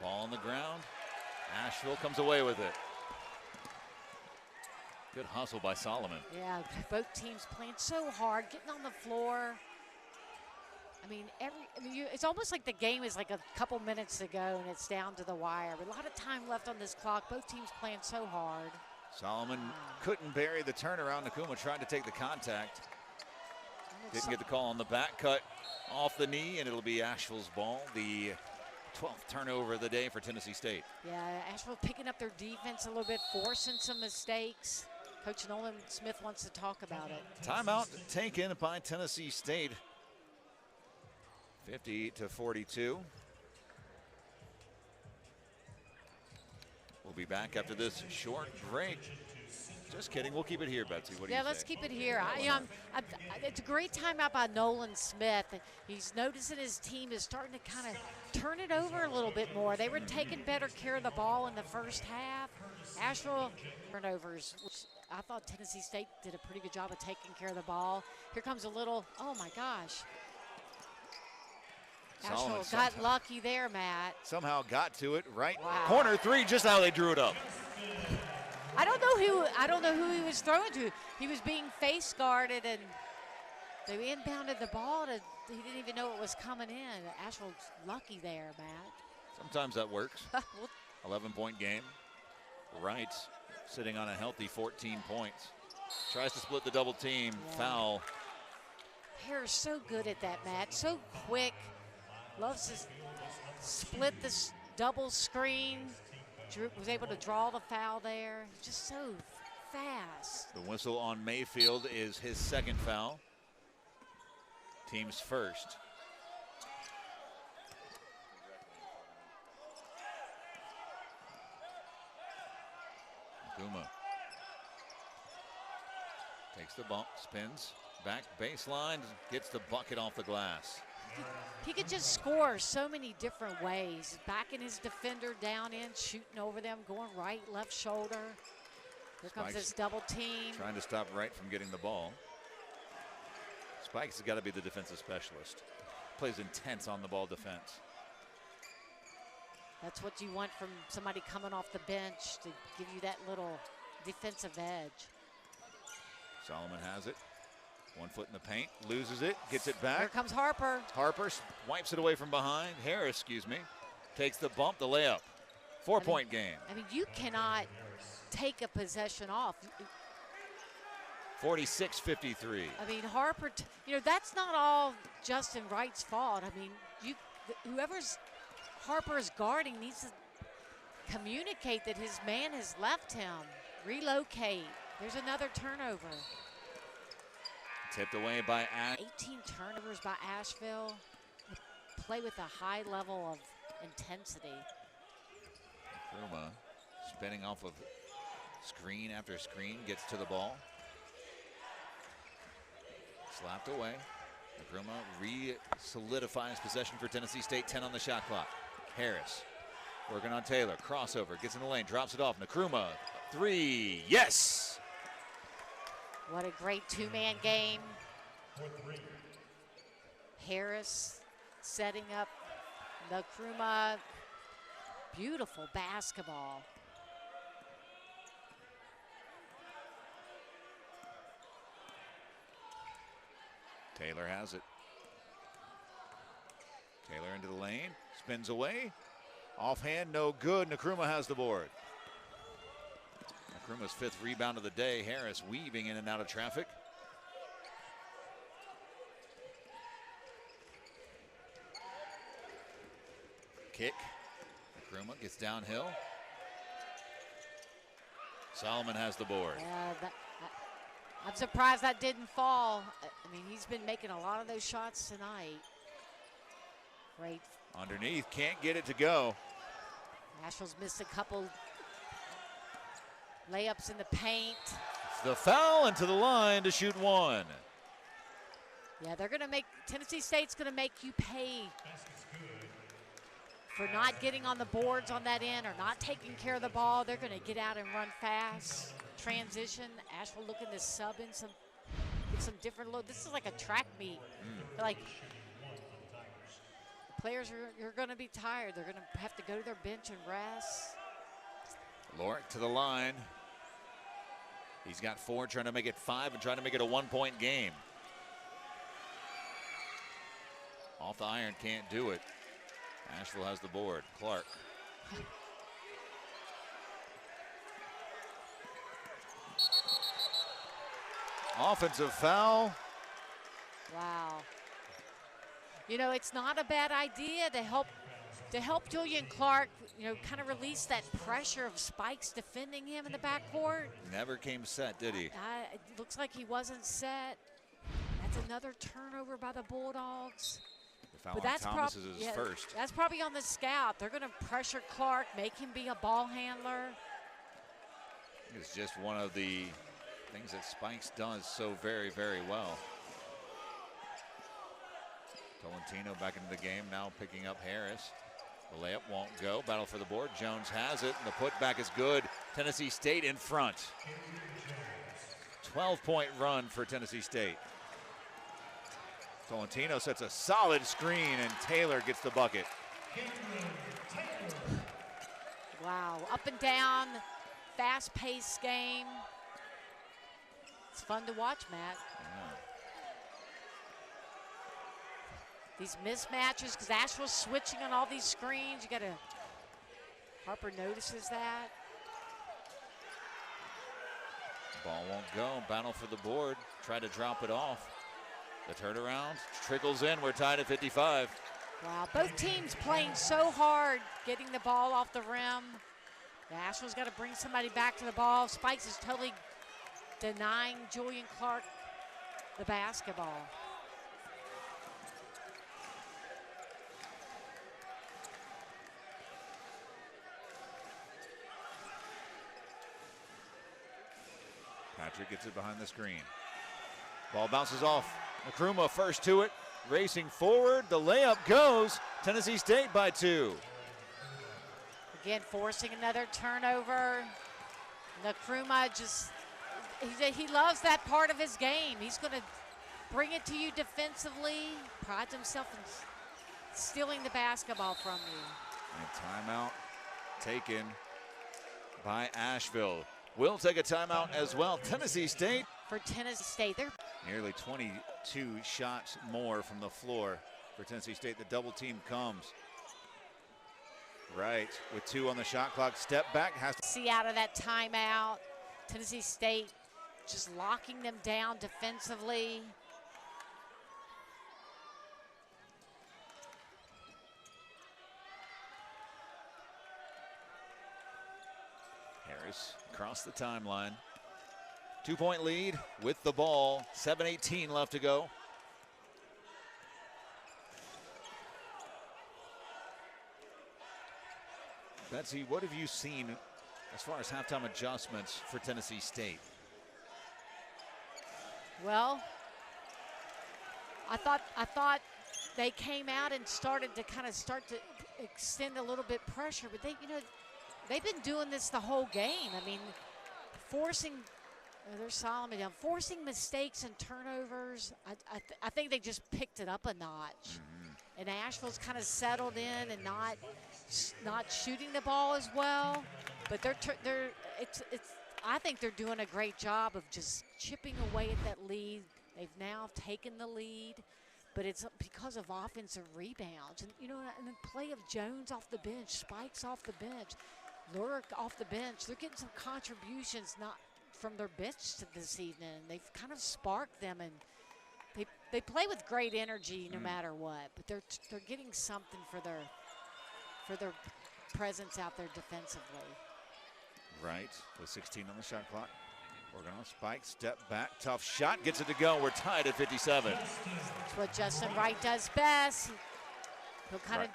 Ball on the ground. Asheville comes away with it. Good hustle by Solomon. Yeah, both teams playing so hard, getting on the floor. I mean, it's almost like the game is like a couple minutes to go and it's down to the wire. But a lot of time left on this clock. Both teams playing so hard. Solomon couldn't bury the turnaround. Ncaa tried to take the contact. Didn't get the call on the back cut off the knee, and it'll be Asheville's ball. The 12th turnover of the day for Tennessee State. Yeah, Asheville picking up their defense a little bit, forcing some mistakes. Coach Nolan Smith wants to talk about it. Timeout taken by Tennessee State. 50-42. We'll be back after this short break. Just kidding. We'll keep it here, Betsy. What do you say? Yeah, let's keep it here. It's a great timeout by Nolan Smith. He's noticing his team is starting to kind of turn it over a little bit more. They were taking better care of the ball in the first half. Asheville turnovers, which I thought Tennessee State did a pretty good job of taking care of the ball. Here comes a little, oh my gosh. Asheville got lucky there, Matt. Somehow got to it right. Wow. Corner 3, just how they drew it up. I don't know who he was throwing to. He was being face guarded, and they inbounded the ball. He didn't even know it was coming in. Asheville's lucky there, Matt. Sometimes that works. 11-point game. Wright sitting on a healthy 14 points. Tries to split the double team. Yeah. Foul. Hare's so good at that, Matt. So quick. Loves to split this double screen. Drew was able to draw the foul there. Just so fast. The whistle on Mayfield is his 2nd foul. Team's first. Guma takes the bump, spins, back baseline, gets the bucket off the glass. He could just score so many different ways. Backing his defender down in, shooting over them, going right, left shoulder. Here comes this double team. Trying to stop Wright from getting the ball. Spikes has got to be the defensive specialist. Plays intense on the ball defense. That's what you want from somebody coming off the bench, to give you that little defensive edge. Solomon has it. 1 foot in the paint, loses it, gets it back. Here comes Harper. Harper wipes it away from behind. Harris, excuse me, takes the bump, the layup. 4-point game. I mean, you cannot take a possession off. 46-53. I mean, Harper, that's not all Justin Wright's fault. I mean, whoever's Harper is guarding needs to communicate that his man has left him. Relocate. There's another turnover. Tipped away by 18 turnovers by Asheville. They play with a high level of intensity. Nkrumah spinning off of screen after screen, gets to the ball. Slapped away. Nkrumah re-solidifies possession for Tennessee State. 10 on the shot clock. Harris working on Taylor. Crossover, gets in the lane, drops it off. Nkrumah, 3, yes! What a great two-man game. Harris setting up Nkrumah. Beautiful basketball. Taylor has it. Taylor into the lane, spins away. Offhand, no good. Nkrumah has the board. Nkrumah's 5th rebound of the day. Harris weaving in and out of traffic. Kick. Nkrumah gets downhill. Solomon has the board. I'm surprised that didn't fall. I mean, he's been making a lot of those shots tonight. Great. Underneath, can't get it to go. Asheville's missed a couple layups in the paint. The foul, and to the line to shoot 1. Yeah, they're going to make, Tennessee State's going to make you pay for not getting on the boards on that end or not taking care of the ball. They're going to get out and run fast. Transition. Asheville looking to sub in some different load. This is like a track meet. Like, players are going to be tired. They're going to have to go to their bench and rest. Lorick to the line. He's got 4, trying to make it 5 and trying to make it a 1-point game. Off the iron, can't do it. Asheville has the board. Clark. Offensive foul. Wow. It's not a bad idea to help Julian Clark, kind of release that pressure of Spikes defending him in the backcourt. Never came set, did he? It looks like he wasn't set. That's another turnover by the Bulldogs. The foul on Thomas is his first. That's probably on the scout. They're going to pressure Clark, make him be a ball handler. It's just one of the things that Spikes does so very, very well. Tolentino back into the game, now picking up Harris. The layup won't go. Battle for the board. Jones has it, and the putback is good. Tennessee State in front. 12-point run for Tennessee State. Tolentino sets a solid screen, and Taylor gets the bucket. Wow, up and down, fast-paced game. It's fun to watch, Matt. Yeah. These mismatches, because Asheville's switching on all these screens. You got to, Harper notices that. Ball won't go. Battle for the board. Try to drop it off. The turnaround trickles in. We're tied at 55. Wow, both teams playing so hard, getting the ball off the rim. Asheville's got to bring somebody back to the ball. Spikes is totally denying Julian Clark the basketball. Patrick gets it behind the screen. Ball bounces off. Ncaa first to it, racing forward. The layup goes. Tennessee State by 2. Again, forcing another turnover. Ncaa just, he loves that part of his game. He's going to bring it to you defensively, prides himself in stealing the basketball from you. And timeout taken by Asheville. We'll take a timeout as well. Tennessee State. For Tennessee State, they're Nearly 22 shots more from the floor for Tennessee State. The double team comes. Right, with 2 on the shot clock. Step back, has to see out of that timeout. Tennessee State just locking them down defensively. Harris across the timeline. 2-point lead with the ball. 7:18 left to go. Betsy, what have you seen as far as halftime adjustments for Tennessee State? Well, I thought they came out and started to extend a little bit pressure, but they've been doing this the whole game. I mean, forcing, there's Solomon down, forcing mistakes and turnovers. I think they just picked it up a notch. And Asheville's kind of settled in and not shooting the ball as well. But I think they're doing a great job of just chipping away at that lead. They've now taken the lead, but it's because of offensive rebounds. And and the play of Jones off the bench, Spikes off the bench, Lurick off the bench. They're getting some contributions not from their bench this evening. They've kind of sparked them, and they play with great energy no matter what. But they're getting something for their presence out there defensively. Right, with 16 on the shot clock. Working on Spike, step back, tough shot, gets it to go. We're tied at 57. That's what Justin Wright does best. He'll kind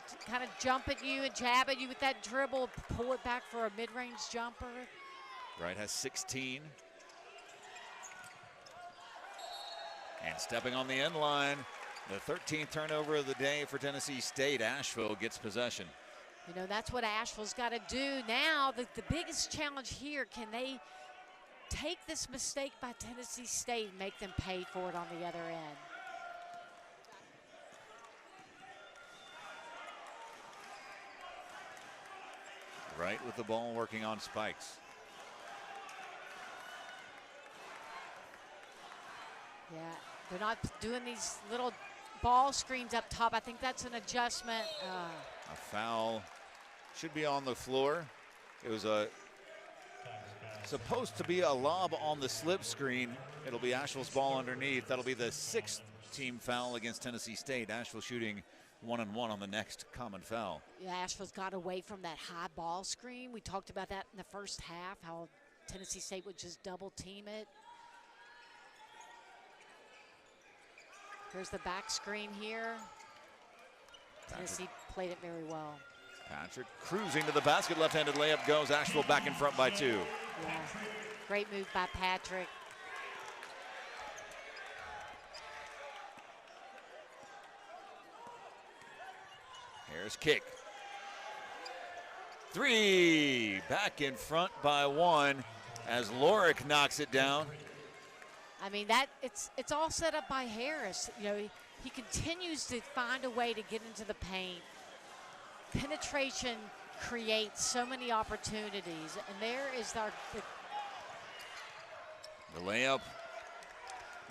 of jump at you and jab at you with that dribble, pull it back for a mid-range jumper. Wright has 16. And stepping on the end line, the 13th turnover of the day for Tennessee State. Asheville gets possession. That's what Asheville's got to do now. The biggest challenge here, can they take this mistake by Tennessee State and make them pay for it on the other end? Right with the ball, working on Spikes. Yeah, they're not doing these little ball screens up top. I think that's an adjustment. A foul should be on the floor. It was supposed to be a lob on the slip screen. It'll be Asheville's ball underneath. That'll be the 6th team foul against Tennessee State. Asheville shooting 1-1 on the next common foul. Yeah, Asheville's got away from that high ball screen. We talked about that in the first half, how Tennessee State would just double team it. Here's the back screen here. Tennessee played it very well. Patrick cruising to the basket, left-handed layup goes. Asheville back in front by 2. Yeah, great move by Patrick. Here's kick. 3, back in front by 1 as Lurick knocks it down. I mean, it's all set up by Harris. He continues to find a way to get into the paint. Penetration creates so many opportunities, and there is the layup.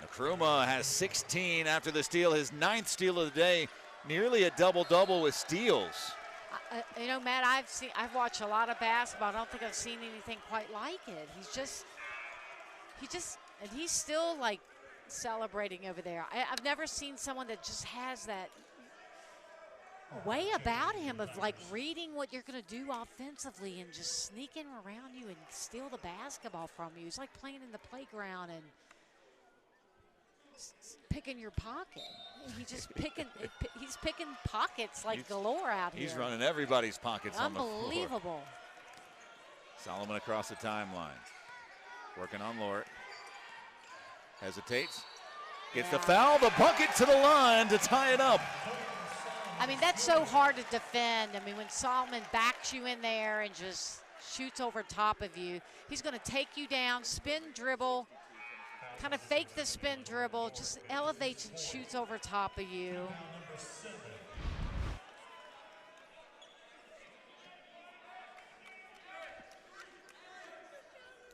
Ncaa has 16 after the steal, his 9th steal of the day, nearly a double-double with steals. Matt, I've watched a lot of basketball. I don't think I've seen anything quite like it. And he's still like celebrating over there. I've never seen someone that just has that way about him of like reading what you're going to do offensively and just sneaking around you and steal the basketball from you. It's like playing in the playground and picking your pocket. He's picking pockets like galore out here. He's running everybody's pockets on the floor. Unbelievable. Solomon across the timeline. Working on Lurick. Hesitates. Gets the foul, the bucket to the line to tie it up. I mean, that's so hard to defend. I mean, when Solomon backs you in there and just shoots over top of you, he's going to take you down, spin dribble, kind of fake the spin dribble, just elevates and shoots over top of you.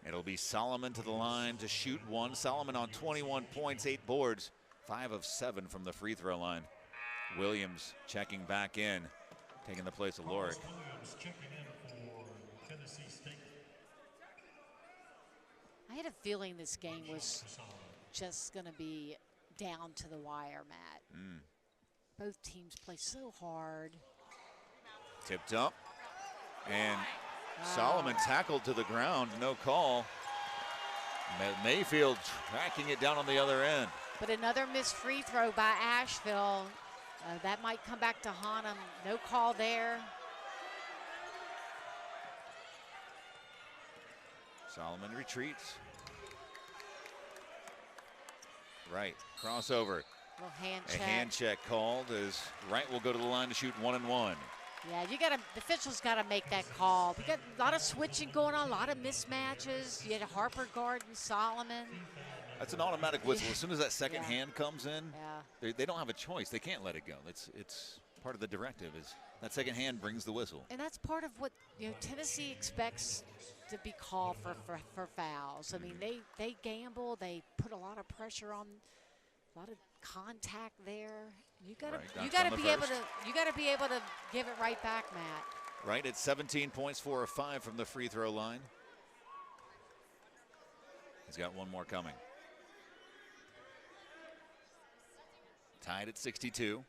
It'll be Solomon to the line to shoot one. Solomon on 21 points, 8 boards, 5 of 7 from the free throw line. Williams checking back in, taking the place of Lorick. Williams checking in for Tennessee State. I had a feeling this game was just going to be down to the wire, Matt. Both teams play so hard. Tipped up, and Solomon tackled to the ground, no call. Mayfield tracking it down on the other end. But another missed free throw by Asheville. That might come back to haunt him. No call there. Solomon retreats. Right, crossover. Little hand check. A hand check called as Wright will go to the line to shoot 1-and-1. Yeah, the officials got to make that call. We got a lot of switching going on, a lot of mismatches. You had Harper guarding Solomon. That's an automatic whistle. As soon as that second hand comes in, yeah, they don't have a choice. They can't let it go. It's part of the directive. Is that second hand brings the whistle. And that's part of what Tennessee expects to be called for fouls. I mean, they gamble. They put a lot of pressure on, a lot of contact there. You gotta be able to give it right back, Matt. Right at 17 points, 4 of 5 from the free throw line. He's got one more coming. Tied at 62.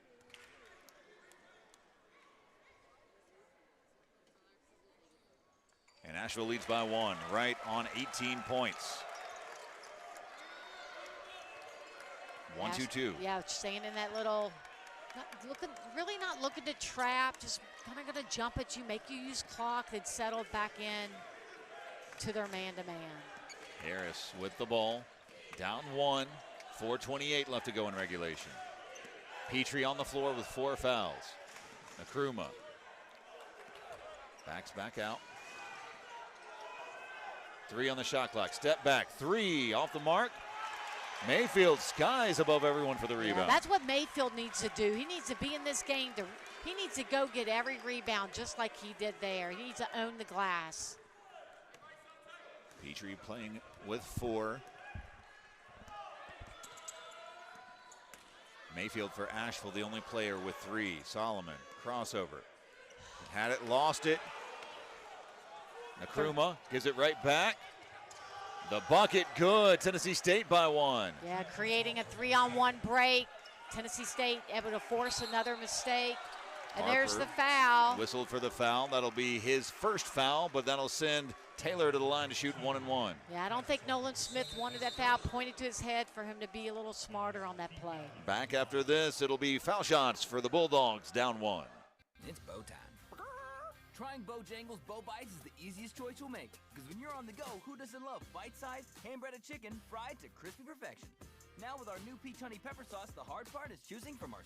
And Asheville leads by 1, right on 18 points. 1-2-2. Yeah, staying in that little, really not looking to trap, just kind of going to jump at you, make you use clock, then settle back in to their man-to-man. Harris with the ball, down 1, 4:28 left to go in regulation. Petrie on the floor with 4 fouls. Ncaa backs back out. 3 on the shot clock. Step back. 3 off the mark. Mayfield skies above everyone for the rebound. That's what Mayfield needs to do. He needs to be in this game. He needs to go get every rebound just like he did there. He needs to own the glass. Petrie playing with 4. Mayfield for Asheville, the only player with 3. Solomon, crossover. Had it, lost it. Ncaa gives it right back. The bucket, good. Tennessee State by 1. Yeah, creating a 3-on-1 break. Tennessee State able to force another mistake. And Harper there's the foul. Whistled for the foul. That'll be his first foul, but that'll send Taylor to the line to shoot 1-and-1. Yeah, I don't think Nolan Smith wanted that foul, pointed to his head for him to be a little smarter on that play. Back after this, it'll be foul shots for the Bulldogs, down 1. It's bow time. Trying Bojangles Bow Bites is the easiest choice you'll make. Because when you're on the go, who doesn't love bite-sized, hand-breaded chicken fried to crispy perfection? Now with our new peach honey pepper sauce, the hard part is choosing from our